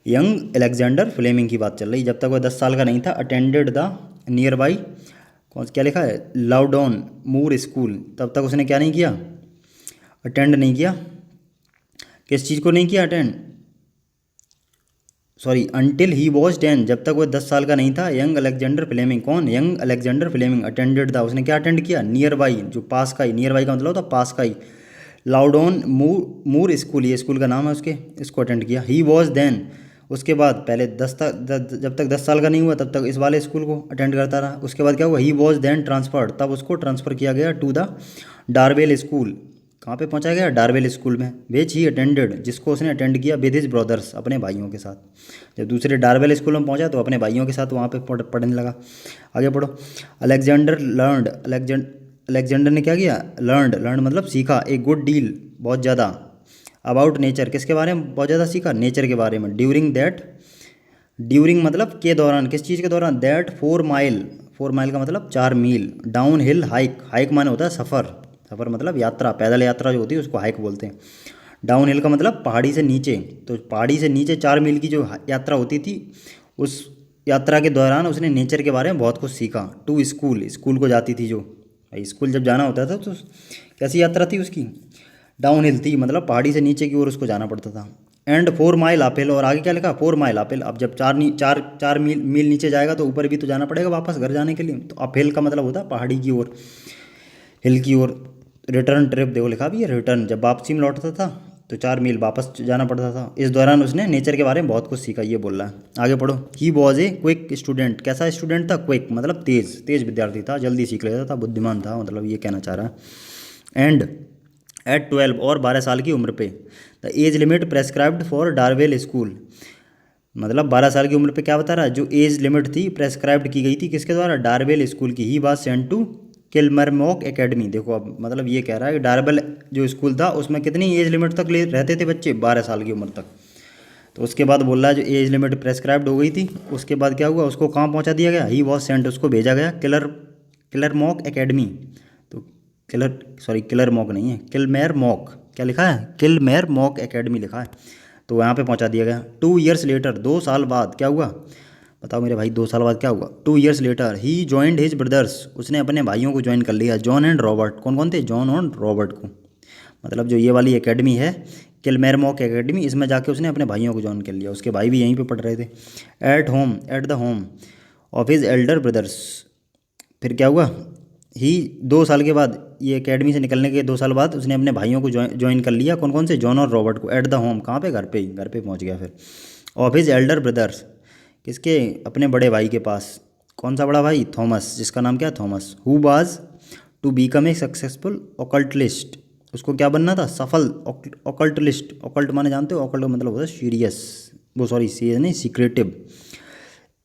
यंग अलेक्जेंडर फ्लेमिंग की बात चल रही है। जब तक वह 10 साल का नहीं था। अटेंडेड द नियर बाई, कौन क्या लिखा है? लाउडॉन मूर स्कूल। तब तक उसने क्या नहीं किया? अटेंड नहीं किया। किस चीज़ को नहीं किया attend? Sorry, until he was 10, जब तक वह 10 साल का नहीं था। Young Alexander Fleming. कौन? यंग अलेक्जेंडर फ्लेमिंग अटेंडेड था, उसने क्या अटेंड किया? नियर बाई, जो पास का ही, नियर बाई का मतलब होता पास का ही। लाउडॉन मूर स्कूल, ये स्कूल का नाम है उसके, इसको अटेंड किया। ही वॉज देन, उसके बाद पहले जब तक 10 साल का नहीं हुआ तब तक इस वाले स्कूल को अटेंड करता रहा। उसके बाद क्या हुआ? ही वॉज देन ट्रांसफर्ड, तब उसको ट्रांसफ़र किया गया टू द डारवेल स्कूल। कहाँ पे पहुँचाया गया? डारवेल स्कूल में। विच ही अटेंडेड, जिसको उसने अटेंड किया विद हिज ब्रदर्स, अपने भाइयों के साथ। जब दूसरे डारवेल स्कूल में पहुँचा तो अपने भाइयों के साथ वहाँ पे पढ़ने लगा। आगे पढ़ो। अलेक्जेंडर लर्नड, अलेक्जेंडर ने क्या किया? लर्न मतलब सीखा। ए गुड डील, बहुत ज़्यादा। अबाउट नेचर, किसके बारे में बहुत ज़्यादा सीखा? नेचर के बारे में। ड्यूरिंग मतलब के दौरान, किस चीज़ के दौरान? दैट 4 माइल का मतलब 4 मील। डाउन हिल हाइक, हाइक माने होता है सफ़र, सफ़र मतलब यात्रा, पैदल यात्रा जो होती है उसको हाइक बोलते हैं। डाउन हिल का मतलब पहाड़ी से नीचे, तो पहाड़ी से नीचे 4 मील की जो यात्रा होती थी, उस यात्रा के दौरान उसने नेचर के बारे में बहुत कुछ सीखा। टू स्कूल, स्कूल को जाती थी जो, भाई स्कूल जब जाना होता था तो कैसी यात्रा थी उसकी, डाउन हिल थी, मतलब पहाड़ी से नीचे की ओर उसको जाना पड़ता था। एंड 4 माइल अपहिल, और आगे क्या लिखा, 4 माइल अपहिल। अब जब चार मील नीचे जाएगा तो ऊपर भी तो जाना पड़ेगा वापस घर जाने के लिए, तो अपहिल का मतलब होता है पहाड़ी की ओर, हिल की ओर। रिटर्न ट्रिप देखो लिखा भी है, रिटर्न, जब वापसी में लौटता था तो 4 मील वापस जाना पड़ता था। इस दौरान उसने नेचर के बारे में बहुत कुछ सीखा, ये बोल रहा है। आगे पढ़ो। ही वॉज ए क्विक स्टूडेंट, कैसा स्टूडेंट था, क्विक मतलब तेज, तेज विद्यार्थी था, जल्दी सीख लेता था, बुद्धिमान था, मतलब ये कहना चाह रहा है। एंड एट 12, और 12 साल की उम्र पे, the age limit prescribed for Darvel school, मतलब 12 साल की उम्र पे क्या बता रहा है, जो एज लिमिट थी प्रेस्क्राइब्ड की गई थी किसके द्वारा, डारवेल स्कूल की। He was sent to Kilmarnock academy. देखो अब मतलब ये कह रहा है कि डारवेल जो स्कूल था उसमें कितनी एज लिमिट तक ले रहते थे बच्चे, 12 साल की उम्र तक। तो उसके बाद बोल रहा है जो एज लिमिट प्रेस्क्राइब्ड हो गई थी, उसके बाद क्या हुआ, उसको कहाँ पहुँचा दिया गया, ही वॉज सेंट, उसको भेजा गया किलरमॉक एकेडमी। तो किलर मॉक नहीं है, किलमेर मॉक, क्या लिखा है, किलमेर मॉक एकेडमी लिखा है, तो वहाँ पे पहुँचा दिया गया। 2 ईयर्स लेटर, 2 साल बाद क्या हुआ, बताओ मेरे भाई, 2 साल बाद क्या हुआ। 2 years later he joined his brothers, उसने अपने भाइयों को ज्वाइन कर लिया, जॉन एंड रॉबर्ट। कौन कौन थे, जॉन और रॉबर्ट को, मतलब जो ये वाली एकेडमी है किलमेर मॉक एकेडमी, इसमें जाके उसने अपने भाइयों को ज्वाइन कर लिया, उसके भाई भी यहीं पे पढ़ रहे थे। At the home of his Elder brothers, फिर क्या हुआ, ही 2 साल के बाद, ये एकेडमी से निकलने के 2 साल बाद उसने अपने भाइयों को ज्वाइन कर लिया, कौन कौन से, जॉन और रॉबर्ट को। एट द होम, कहाँ पे, घर पे ही, घर पे पहुँच गया फिर। ऑफ हिज एल्डर ब्रदर्स, किसके, अपने बड़े भाई के पास। कौन सा बड़ा भाई, थॉमस, जिसका नाम क्या है, Thomas. Who was to become a successful occultist, उसको क्या बनना था, सफल ऑकल्टलिस्ट। ऑकल्ट माने जानते हो, ऑकल्ट का मतलब होता है सीरियस, वो सॉरी सीरियस नहीं, सीक्रेटिव।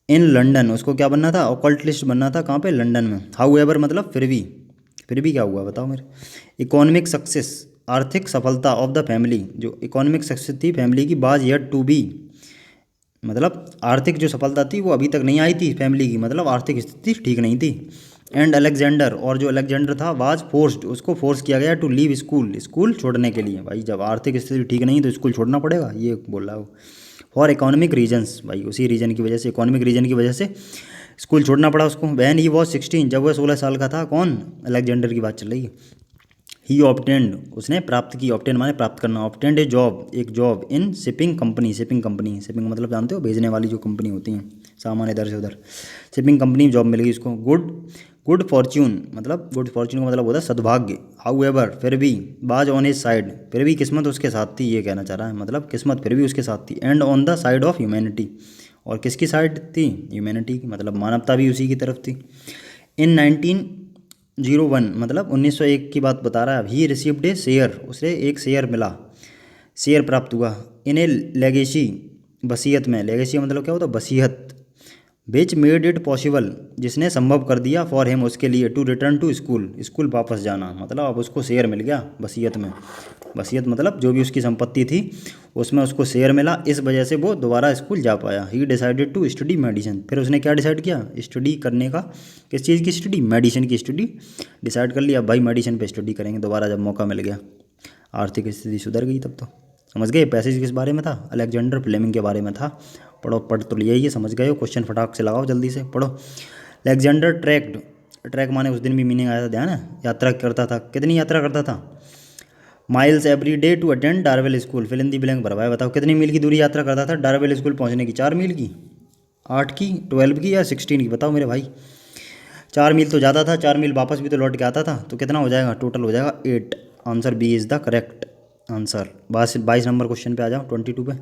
इन लंदन, उसको क्या बनना था, ऑकल्टलिस्ट बनना था, कहाँ पे, लंदन में। हाउ एवर मतलब फिर भी क्या हुआ बताओ मेरे। इकोनॉमिक सक्सेस, आर्थिक सफलता ऑफ द फैमिली, जो इकोनॉमिक सक्सेस थी फैमिली की, बाज येट टू बी, मतलब आर्थिक जो सफलता थी वो अभी तक नहीं आई थी फैमिली की, मतलब आर्थिक स्थिति ठीक नहीं थी। एंड अलेक्जेंडर, और जो अलेक्जेंडर था, वाज फोर्स्ड, उसको फोर्स किया गया टू लीव स्कूल, स्कूल छोड़ने के लिए। भाई जब आर्थिक स्थिति ठीक नहीं तो स्कूल छोड़ना पड़ेगा, ये बोल रहा हो। फॉर इकोनॉमिक रीजन्स, भाई उसी रीजन की वजह से, इकोनॉमिक रीजन की वजह से स्कूल छोड़ना पड़ा उसको। वैन ही वॉज 16, जब वह 16 साल का था, कौन, अलेक्जेंडर की बात चल रही है। ही ऑब्टेंड, उसने प्राप्त की, ऑब्टेंड माने प्राप्त करना, ऑब्टेंड ए जॉब, एक job in shipping company, shipping मतलब जानते हो, भेजने वाली जो कंपनी होती हैं सामान इधर से उधर, शिपिंग कंपनी में जॉब मिल गई उसको। गुड फॉर्च्यून, मतलब गुड फॉर्च्यून का मतलब होता है सद्भाग्य। हाउ एवर, फिर भी, बाज ऑन हिज साइड, फिर भी किस्मत उसके साथ थी, ये कहना चाह रहा है, मतलब किस्मत फिर भी उसके साथ थी। And on the side of humanity, और किसकी साइड थी, ह्यूमैनिटी की, मतलब मानवता भी उसी की तरफ थी। इन 1901, मतलब 1901 की बात बता रहा है। ही रिसीव्ड ए शेयर, उसे एक शेयर मिला, शेयर प्राप्त हुआ। इन ए लेगेसी, वसीयत में, लेगेसी मतलब क्या होता है, वसीयत। विच मेड इट पॉसिबल, जिसने संभव कर दिया, फॉर हिम, उसके लिए, to return to school, school वापस जाना, मतलब अब उसको शेयर मिल गया वसीयत में। वसीयत मतलब जो भी उसकी संपत्ति थी उसमें उसको शेयर मिला, इस वजह से वो दोबारा स्कूल जा पाया। He decided to study medicine, फिर उसने क्या डिसाइड किया, स्टडी करने का, किस चीज़ की स्टडी, मेडिसिन की स्टडी डिसाइड कर लिया। भाई मेडिसिन पे स्टडी करेंगे दोबारा जब मौका मिल गया, आर्थिक स्थिति सुधर गई तब तो। समझ गए, पैसेज किस बारे में था, अलेक्जेंडर फ्लेमिंग के बारे में था। पढ़ तो लिया ही है, समझ गए हो, क्वेश्चन फटाक से लगाओ जल्दी से पढ़ो। अलेक्जेंडर ट्रैक्ड, ट्रैक माने उस दिन भी मीनिंग आया था, ध्यान है, यात्रा करता था, कितनी यात्रा करता था, miles every day to attend Darvel school. Fill in the blank भरवाए, बताओ कितनी मील की दूरी यात्रा करता था डारवेल स्कूल पहुंचने की, 4 मील की, 8 की, 12 की या 16 की, बताओ मेरे भाई। 4 मील तो ज़्यादा था, 4 मील वापस भी तो लौट के आता था, तो कितना हो जाएगा, टोटल हो जाएगा 8। Answer B is the correct answer. 22 number question पे आ जाओ, 22 पे।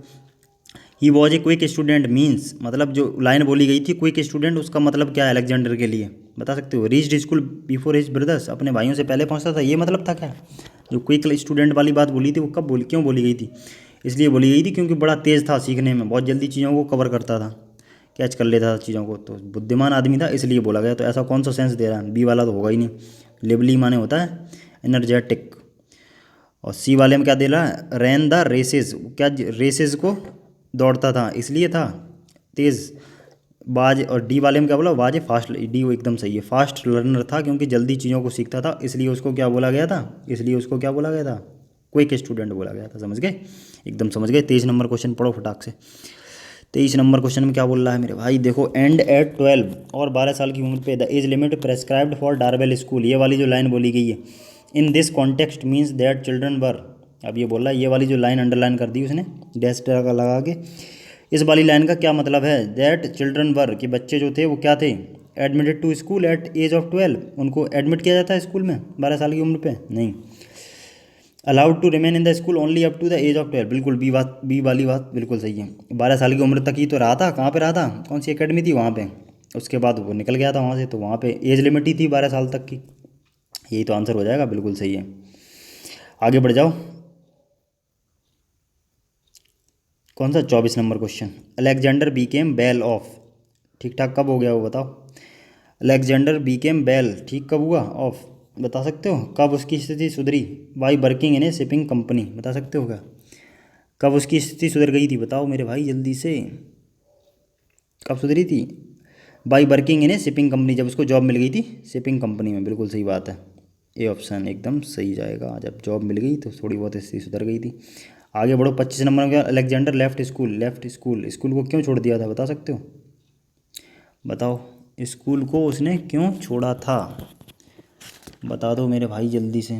He was a quick student means, मतलब जो लाइन बोली गई थी क्विक स्टूडेंट, उसका मतलब क्या है अलेक्जेंडर के लिए, बता सकते हो। Reached school before his brothers, अपने भाइयों से पहले पहुंचता था, ये मतलब था क्या। जो क्विक स्टूडेंट वाली बात बोली थी वो कब बोली, क्यों बोली गई थी, इसलिए बोली गई थी क्योंकि बड़ा तेज़ था सीखने में, बहुत जल्दी चीज़ों को कवर करता था, कैच कर लेता था चीज़ों को, तो बुद्धिमान आदमी था इसलिए बोला गया। तो ऐसा कौन सा सेंस दे रहा है, बी वाला तो होगा ही नहीं। लिवली माने होता है एनर्जेटिक, और सी वाले में क्या दे रहा है, रैन द रेसेस, क्या रेसेस को दौड़ता था इसलिए था तेज़, बाज। और डी वाले में क्या बोला, बाज फास्ट, डी वो एकदम सही है, फास्ट लर्नर था क्योंकि जल्दी चीज़ों को सीखता था, इसलिए उसको क्या बोला गया था, इसलिए उसको क्या बोला गया था, क्विक स्टूडेंट बोला गया था। समझ गए, एकदम समझ गए। 23 नंबर क्वेश्चन पढ़ो फटाक से। 23 नंबर क्वेश्चन में क्या बोल रहा है मेरे भाई, देखो, एंड एट 12 और 12 साल की उम्र पे the age limit prescribed for Darvel school, ये वाली जो लाइन बोली गई है, in this context means that children were, अब ये बोल रहा है, ये वाली जो लाइन अंडरलाइन कर दी उसने डैश लगा के, इस वाली लाइन का क्या मतलब है, दैट चिल्ड्रन वर, कि बच्चे जो थे वो क्या थे, admitted to school at age of 12, उनको एडमिट किया जाता है स्कूल में 12 साल की उम्र पे, नहीं, allowed to remain in the school only up to the age of 12, बिल्कुल बी वाली बात बिल्कुल सही है, 12 साल की उम्र तक ही तो रहा था, कहाँ पे रहा था, कौन सी एकेडमी थी वहाँ पे, उसके बाद वो निकल गया था वहाँ से, तो वहाँ पे एज लिमिट ही थी 12 साल तक की, यही तो आंसर हो जाएगा, बिल्कुल सही है। आगे बढ़ जाओ, कौन सा 24 number question, Alexander became bell of, ठीक ठाक कब हो गया वो बताओ, अलेक्जेंडर बीकेम बेल ठीक कब हुआ ऑफ, बता सकते हो, कब उसकी स्थिति सुधरी, by working in A shipping company, बता सकते हो क्या, कब उसकी स्थिति सुधर गई थी, बताओ मेरे भाई जल्दी से, कब सुधरी थी, by working in A shipping company, जब उसको जॉब मिल गई थी शिपिंग कंपनी में, बिल्कुल सही बात है, ए ऑप्शन एकदम सही जाएगा, जब जॉब मिल गई तो थोड़ी बहुत स्थिति सुधर गई थी। आगे बढ़ो, 25 नंबर में, अलेक्जेंडर लेफ्ट स्कूल स्कूल को क्यों छोड़ दिया था, बता सकते हो, बताओ, स्कूल को उसने क्यों छोड़ा था, बता दो मेरे भाई जल्दी से।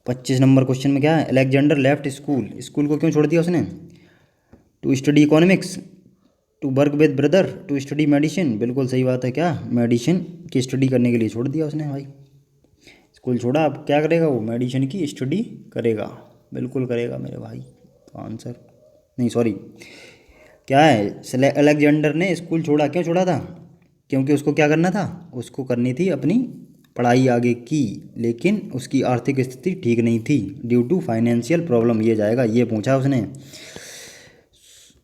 25 नंबर क्वेश्चन में क्या है, अलेक्जेंडर लेफ्ट स्कूल को क्यों छोड़ दिया उसने, to study economics, to work with brother, to study medicine, बिल्कुल सही बात है, क्या मेडिसिन की स्टडी करने के लिए छोड़ दिया उसने भाई, स्कूल छोड़ा, अब क्या करेगा वो, मेडिसिन की स्टडी करेगा, बिल्कुल करेगा मेरे भाई, तो आंसर नहीं, सॉरी, क्या है, अलेक्जेंडर ने स्कूल छोड़ा, क्यों छोड़ा था, क्योंकि उसको क्या करना था, उसको करनी थी अपनी पढ़ाई आगे की, लेकिन उसकी आर्थिक स्थिति ठीक नहीं थी, ड्यू टू फाइनेंशियल प्रॉब्लम, ये जाएगा, ये पूछा उसने,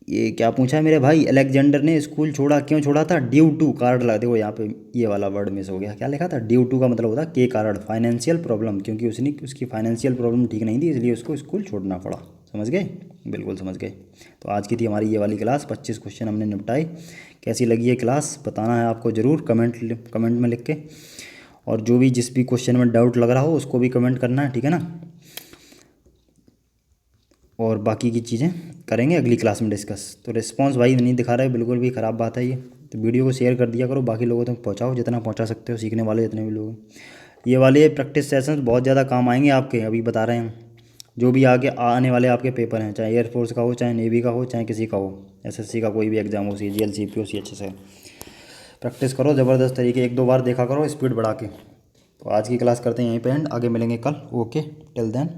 ये क्या पूछा मेरे भाई, अलेक्जेंडर ने स्कूल छोड़ा, क्यों छोड़ा था, ड्यू टू, कारण लगा, देखो यहाँ पे ये वाला वर्ड मिस हो गया, क्या लिखा था, ड्यू टू का मतलब होता के कारण, फाइनेंशियल प्रॉब्लम, क्योंकि उसकी फाइनेंशियल प्रॉब्लम ठीक नहीं थी, इसलिए उसको स्कूल छोड़ना पड़ा, समझ गए, बिल्कुल समझ गए। तो आज की थी हमारी ये वाली क्लास, 25 क्वेश्चन हमने निपटाए, कैसी लगी ये क्लास बताना है आपको ज़रूर, कमेंट में लिख के, और जो भी जिस भी क्वेश्चन में डाउट लग रहा हो उसको भी कमेंट करना है, ठीक है ना, और बाकी की चीज़ें करेंगे अगली क्लास में डिस्कस। तो रिस्पांस भाई नहीं दिखा रहा है, बिल्कुल भी ख़राब बात है ये, तो वीडियो को शेयर कर दिया करो, बाकी लोगों तक पहुंचाओ जितना पहुंचा सकते हो, सीखने वाले जितने भी लोग, ये वाले प्रैक्टिस सेशंस बहुत ज़्यादा काम आएंगे आपके, अभी बता रहे हैं, जो भी आगे आने वाले आपके पेपर हैं, चाहे एयरफोर्स का हो, चाहे नेवी का हो, चाहे किसी का हो, एसएससी का कोई भी एग्ज़ाम हो, CGL CPO अच्छे से प्रैक्टिस करो ज़बरदस्त तरीके, 1-2 बार देखा करो स्पीड बढ़ा के। तो आज की क्लास करते हैं यहीं पे एंड, आगे मिलेंगे कल, ओके, टिल देन।